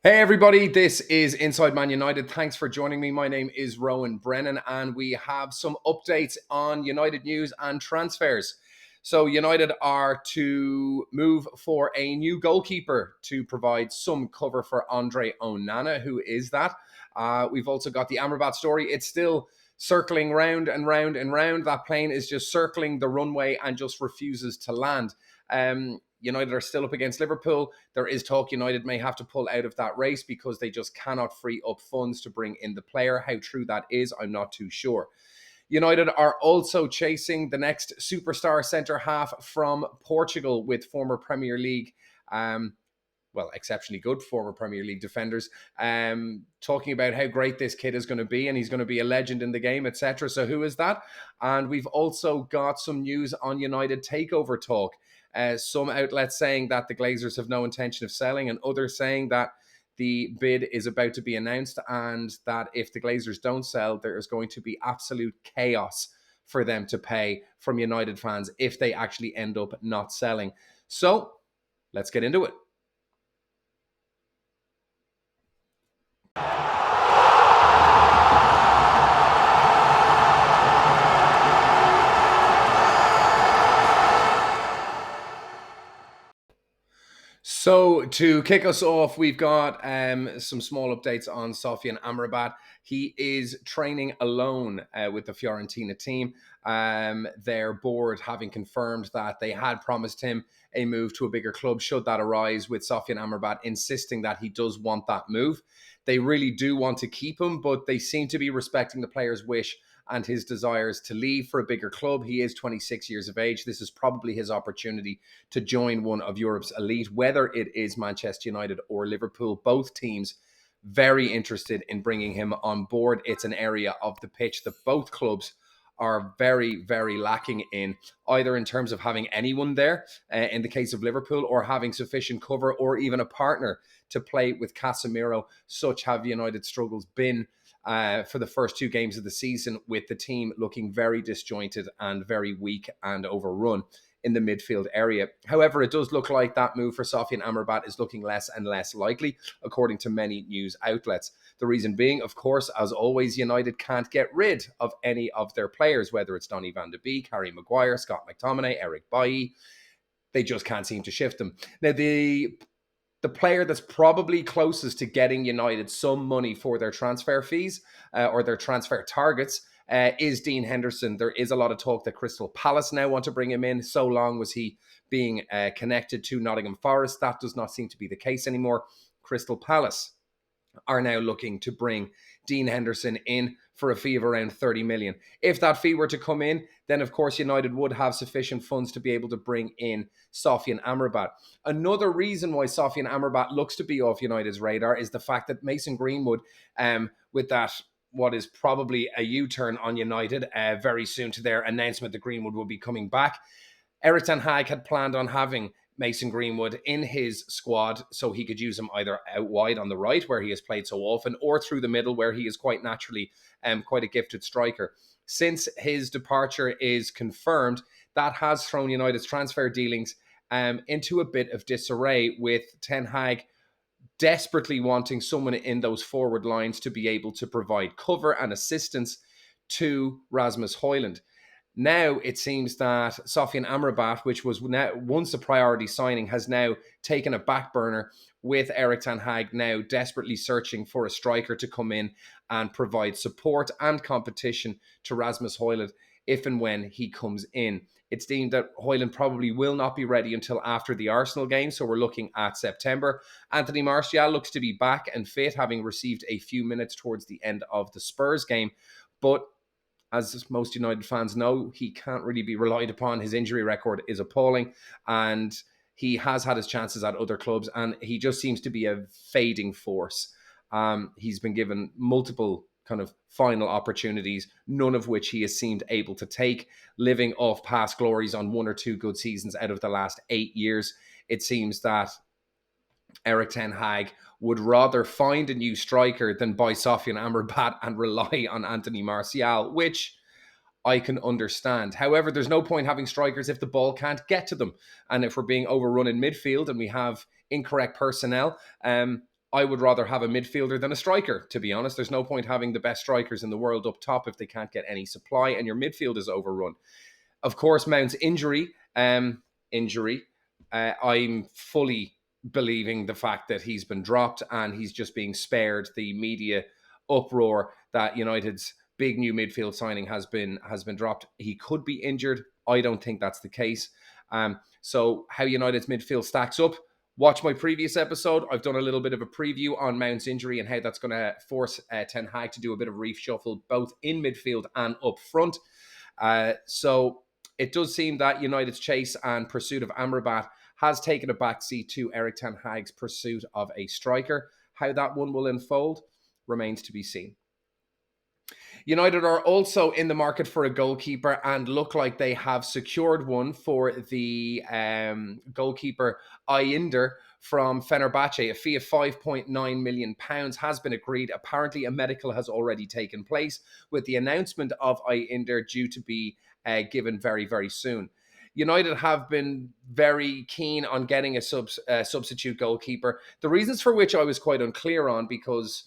Hey everybody, this is Inside Man United. Thanks for joining me. My name is Rowan Brennan, and we have some updates on United news and transfers. So, United are to move for a new goalkeeper to provide some cover for Andre Onana. Who is that? We've also got the Amrabat story. It's still circling round and round and round. That plane is just circling the runway and just refuses to land. United are still up against Liverpool. There is talk United may have to pull out of that race because they just cannot free up funds to bring in the player. How true that is, I'm not too sure. United are also chasing the next superstar centre half from Portugal with former Premier League, exceptionally good former Premier League defenders, talking about how great this kid is going to be and he's going to be a legend in the game, etc. So who is that? And we've also got some news on United takeover talk. Some outlets saying that the Glazers have no intention of selling, and others saying that the bid is about to be announced, and that if the Glazers don't sell, there is going to be absolute chaos for them to pay from United fans if they actually end up not selling. So let's get into it. So to kick us off, we've got some small updates on Sofyan Amrabat. He is training alone with the Fiorentina team. Their board having confirmed that they had promised him a move to a bigger club should that arise, with Sofyan Amrabat insisting that he does want that move. They really do want to keep him, but they seem to be respecting the player's wish and his desires to leave for a bigger club. He is 26 years of age. This is probably his opportunity to join one of Europe's elite, whether it is Manchester United or Liverpool. Both teams very interested in bringing him on board. It's an area of the pitch that both clubs are very, very lacking in, either in terms of having anyone there, in the case of Liverpool, or having sufficient cover or even a partner to play with Casemiro. Such have United struggles been for the first two games of the season, with the team looking very disjointed and very weak and overrun in the midfield area. However, it does look like that move for Sofyan Amrabat is looking less and less likely, according to many news outlets. The reason being, of course, as always, United can't get rid of any of their players, whether it's Donny van de Beek, Harry Maguire, Scott McTominay, Eric Bailly. They just can't seem to shift them. Now, the player that's probably closest to getting United some money for their transfer fees or their transfer targets is Dean Henderson. There is a lot of talk that Crystal Palace now want to bring him in. So long was he being connected to Nottingham Forest. That does not seem to be the case anymore. Crystal Palace are now looking to bring Dean Henderson in for a fee of around 30 million. If that fee were to come in, then of course United would have sufficient funds to be able to bring in Sofyan Amrabat. Another reason why Sofyan Amrabat looks to be off United's radar is the fact that Mason Greenwood, with that what is probably a U-turn on United very soon to their announcement that Greenwood will be coming back. Eric Ten Hag had planned on having Mason Greenwood in his squad so he could use him either out wide on the right, where he has played so often, or through the middle, where he is quite naturally quite a gifted striker. Since his departure is confirmed, that has thrown United's transfer dealings into a bit of disarray, with Ten Hag desperately wanting someone in those forward lines to be able to provide cover and assistance to Rasmus Højlund. Now it seems that Sofyan Amrabat, which was once a priority signing, has now taken a back burner, with Eric Ten Hag now desperately searching for a striker to come in and provide support and competition to Rasmus Højlund if and when he comes in. It's deemed that Højlund probably will not be ready until after the Arsenal game, so we're looking at September. Anthony Martial looks to be back and fit, having received a few minutes towards the end of the Spurs game, but as most United fans know, he can't really be relied upon. His injury record is appalling, and he has had his chances at other clubs, and he just seems to be a fading force. He's been given multiple kind of final opportunities, none of which he has seemed able to take, living off past glories on one or two good seasons out of the last 8 years. It seems that Eric Ten Hag would rather find a new striker than buy Sofyan Amrabat and rely on Anthony Martial, which I can understand. However, there's no point having strikers if the ball can't get to them. And if we're being overrun in midfield and we have incorrect personnel, I would rather have a midfielder than a striker, to be honest. There's no point having the best strikers in the world up top if they can't get any supply and your midfield is overrun. Of course, Mount's injury, I'm fully believing the fact that he's been dropped and he's just being spared the media uproar that United's big new midfield signing has been dropped. He could be injured. I don't think that's the case. So how United's midfield stacks up, watch my previous episode. I've done a little bit of a preview on Mount's injury and how that's going to force Ten Hag to do a bit of reshuffle both in midfield and up front. So it does seem that United's chase and pursuit of Amrabat has taken a backseat to Erik Ten Hag's pursuit of a striker. How that one will unfold remains to be seen. United are also in the market for a goalkeeper and look like they have secured one for the goalkeeper Ayinder from Fenerbahce. A fee of £5.9 million has been agreed. Apparently, a medical has already taken place, with the announcement of Ayinder due to be given very, very soon. United have been very keen on getting a substitute goalkeeper. The reasons for which I was quite unclear on, because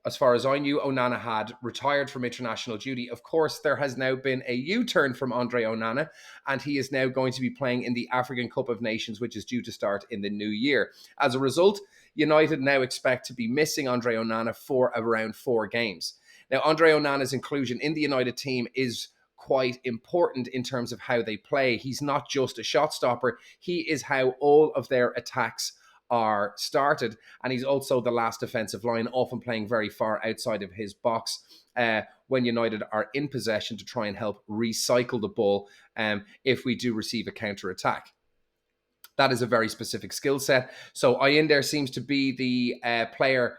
as far as I knew, Onana had retired from international duty. Of course, there has now been a U-turn from Andre Onana, and he is now going to be playing in the African Cup of Nations, which is due to start in the new year. As a result, United now expect to be missing Andre Onana for around 4 games. Now, Andre Onana's inclusion in the United team is quite important in terms of how they play. He's not just a shot stopper. He is how all of their attacks are started, and he's also the last defensive line, often playing very far outside of his box when United are in possession to try and help recycle the ball if we do receive a counter-attack. That is a very specific skill set. So Ayinder seems to be the player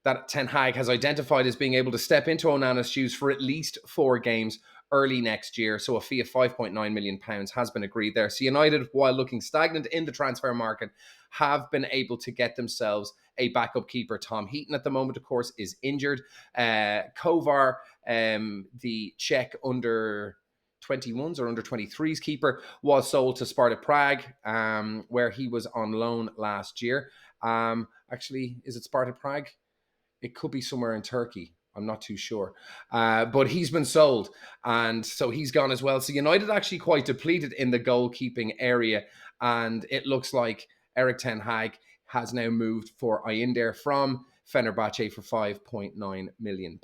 that Ten Hag has identified as being able to step into Onana's shoes for at least 4 games early next year. So a fee of £5.9 million has been agreed there. So United, while looking stagnant in the transfer market, have been able to get themselves a backup keeper. Tom Heaton at the moment, of course, is injured. Kovar, the Czech under 21s or under 23s keeper, was sold to Sparta Prague, where he was on loan last year. Actually, is it Sparta Prague? It could be somewhere in Turkey. I'm not too sure. But he's been sold, and so he's gone as well. So United actually quite depleted in the goalkeeping area, and it looks like Erik Ten Hag has now moved for Ayinder from Fenerbahce for £5.9 million.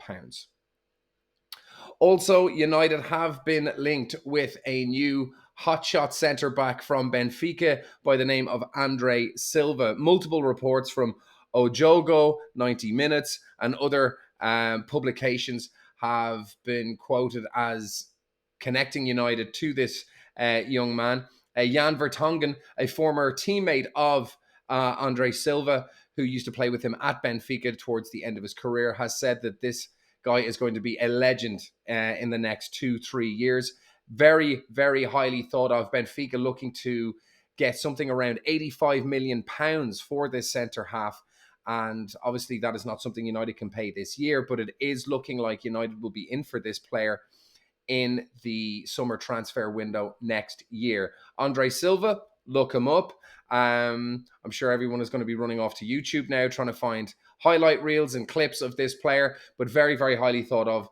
Also, United have been linked with a new hotshot centre-back from Benfica by the name of Andre Silva. Multiple reports from Ojogo, 90 Minutes, and other publications have been quoted as connecting United to this young man. Jan Vertonghen, a former teammate of Andre Silva, who used to play with him at Benfica towards the end of his career, has said that this guy is going to be a legend in the next 2-3 years. Very, very highly thought of. Benfica looking to get something around £85 million for this centre half. And obviously that is not something United can pay this year, but it is looking like United will be in for this player in the summer transfer window next year. Andre Silva, look him up. I'm sure everyone is going to be running off to YouTube now trying to find highlight reels and clips of this player, but very, very highly thought of,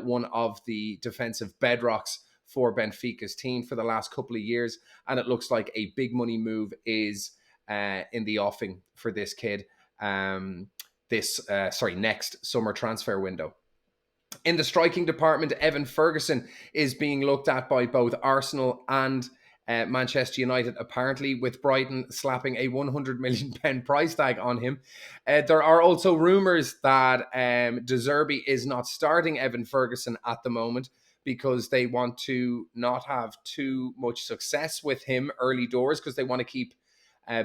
one of the defensive bedrocks for Benfica's team for the last couple of years, and it looks like a big money move is in the offing for this kid next summer transfer window. In the striking department, Evan Ferguson is being looked at by both Arsenal and Manchester United, apparently, with Brighton slapping a £100 million price tag on him. There are also rumours that De Zerbi is not starting Evan Ferguson at the moment because they want to not have too much success with him early doors, because they want to keep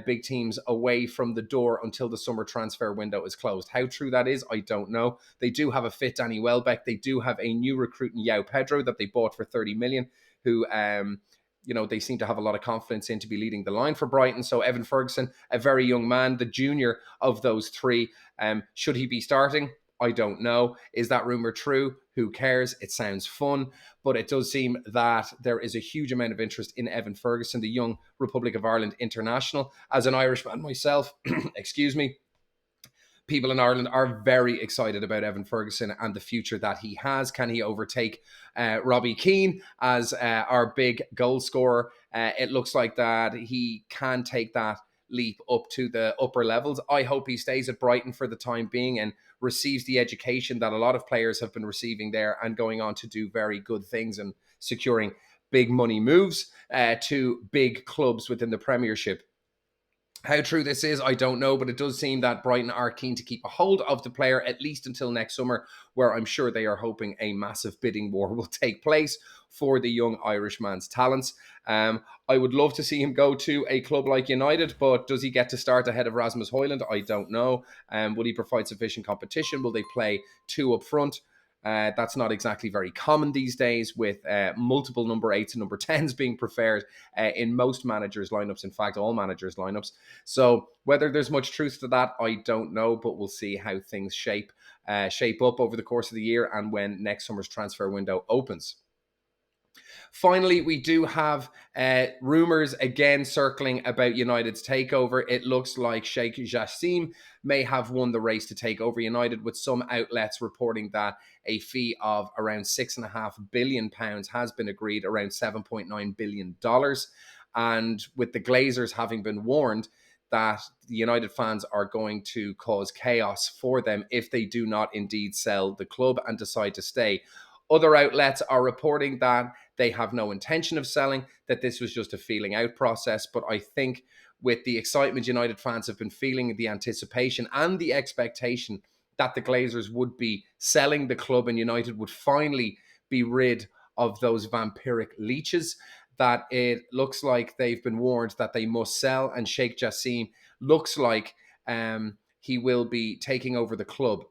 big teams away from the door until the summer transfer window is closed. How true that is, I don't know. They do have a fit Danny Welbeck. They do have a new recruit in João Pedro that they bought for 30 million, who they seem to have a lot of confidence in to be leading the line for Brighton. So Evan Ferguson, a very young man, the junior of those three. Should he be starting? I don't know. Is that rumor true? Who cares? It sounds fun, but it does seem that there is a huge amount of interest in Evan Ferguson, the young Republic of Ireland international. As an Irishman myself, excuse me, People in Ireland are very excited about Evan Ferguson and the future that he has. Can he overtake Robbie Keane as our big goal scorer? It looks like that he can take that leap up to the upper levels. I hope he stays at Brighton for the time being and receives the education that a lot of players have been receiving there, and going on to do very good things and securing big money moves to big clubs within the Premiership. How true this is, I don't know, but it does seem that Brighton are keen to keep a hold of the player at least until next summer, where I'm sure they are hoping a massive bidding war will take place for the young Irishman's talents. I would love to see him go to a club like United, but does he get to start ahead of Rasmus Højlund? I don't know. Will he provide sufficient competition? Will they play two up front? That's not exactly very common these days, with multiple number 8s and number 10s being preferred in most managers' lineups. In fact, all managers' lineups. So whether there's much truth to that, I don't know, but we'll see how things shape up over the course of the year and when next summer's transfer window opens. Finally, we do have rumours again circling about United's takeover. It looks like Sheikh Jassim may have won the race to take over United, with some outlets reporting that a fee of around £6.5 billion has been agreed, around $7.9 billion. And with the Glazers having been warned that the United fans are going to cause chaos for them if they do not indeed sell the club and decide to stay. Other outlets are reporting that they have no intention of selling, that this was just a feeling out process. But I think with the excitement United fans have been feeling, the anticipation and the expectation that the Glazers would be selling the club and United would finally be rid of those vampiric leeches, that it looks like they've been warned that they must sell. And Sheikh Jassim looks like he will be taking over the club.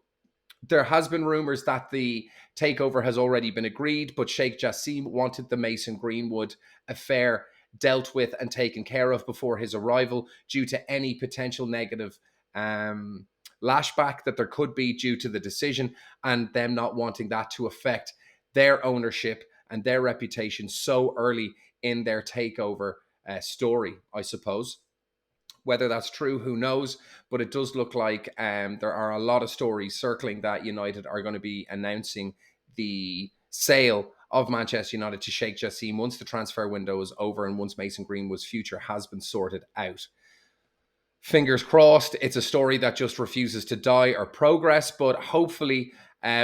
There has been rumours that the takeover has already been agreed, but Sheikh Jassim wanted the Mason Greenwood affair dealt with and taken care of before his arrival, due to any potential negative lashback that there could be due to the decision, and them not wanting that to affect their ownership and their reputation so early in their takeover story, I suppose. Whether that's true, who knows? But it does look like there are a lot of stories circling that United are going to be announcing the sale of Manchester United to Sheikh Jassim once the transfer window is over and once Mason Greenwood's future has been sorted out. Fingers crossed, it's a story that just refuses to die or progress, but hopefully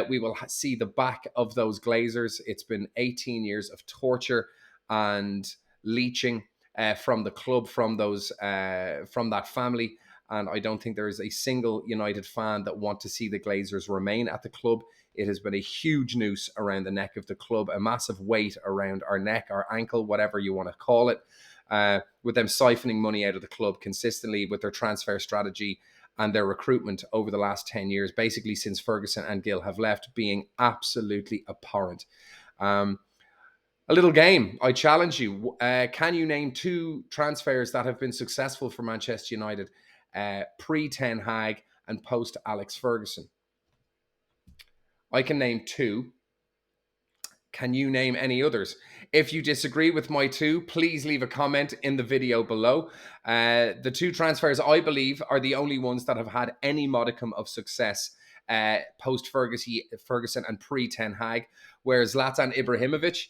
we will see the back of those Glazers. It's been 18 years of torture and leeching from the club, from that family, and I don't think there is a single United fan that want to see the Glazers remain at the club. It has been a huge noose around the neck of the club, a massive weight around our neck, our ankle, whatever you want to call it, with them siphoning money out of the club consistently with their transfer strategy and their recruitment over the last 10 years, basically since Ferguson and Gill have left, being absolutely abhorrent. A little game. I challenge you. Can you name 2 transfers that have been successful for Manchester United pre-Ten Hag and post-Alex Ferguson? I can name 2. Can you name any others? If you disagree with my 2, please leave a comment in the video below. The 2 transfers, I believe, are the only ones that have had any modicum of success post-Ferguson and pre-Ten Hag, whereas Zlatan Ibrahimovic,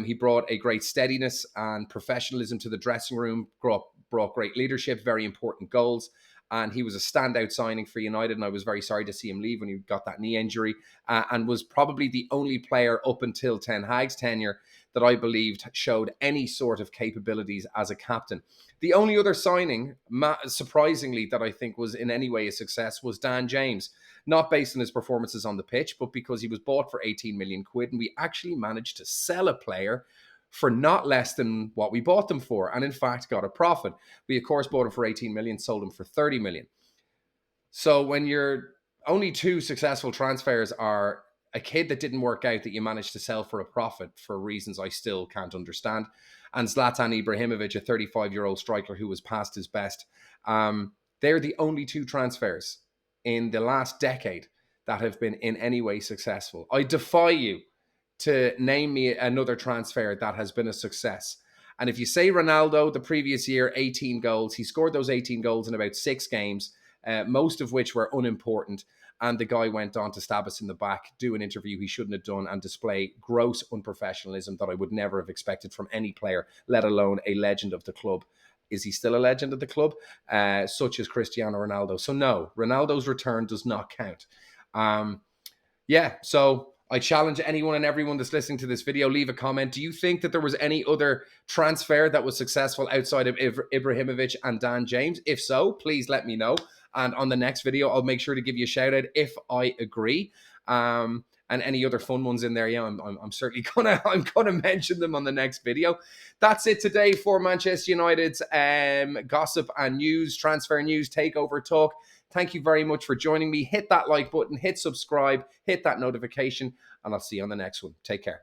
he brought a great steadiness and professionalism to the dressing room, brought great leadership, very important goals, and he was a standout signing for United, and I was very sorry to see him leave when he got that knee injury, and was probably the only player up until Ten Hag's tenure that I believed showed any sort of capabilities as a captain. The only other signing, surprisingly, that I think was in any way a success was Dan James, not based on his performances on the pitch, but because he was bought for 18 million quid, and we actually managed to sell a player for not less than what we bought them for, and in fact got a profit. We, of course, bought him for 18 million, sold him for 30 million. So when your only 2 successful transfers are a kid that didn't work out that you managed to sell for a profit for reasons I still can't understand, and Zlatan Ibrahimovic, a 35-year-old striker who was past his best, they're the only 2 transfers in the last decade that have been in any way successful. I defy you to name me another transfer that has been a success. And if you say Ronaldo, the previous year, 18 goals, he scored those 18 goals in about 6 games. most of which were unimportant. And the guy went on to stab us in the back, do an interview he shouldn't have done, and display gross unprofessionalism that I would never have expected from any player, let alone a legend of the club. Is he still a legend of the club? Such as Cristiano Ronaldo. So no, Ronaldo's return does not count. Yeah, so I challenge anyone and everyone that's listening to this video, leave a comment. Do you think that there was any other transfer that was successful outside of Ibrahimovic and Dan James? If so, please let me know. And on the next video, I'll make sure to give you a shout out if I agree. And any other fun ones in there, yeah, I'm certainly gonna mention them on the next video. That's it today for Manchester United's gossip and news, transfer news, takeover talk. Thank you very much for joining me. Hit that like button, hit subscribe, hit that notification, and I'll see you on the next one. Take care.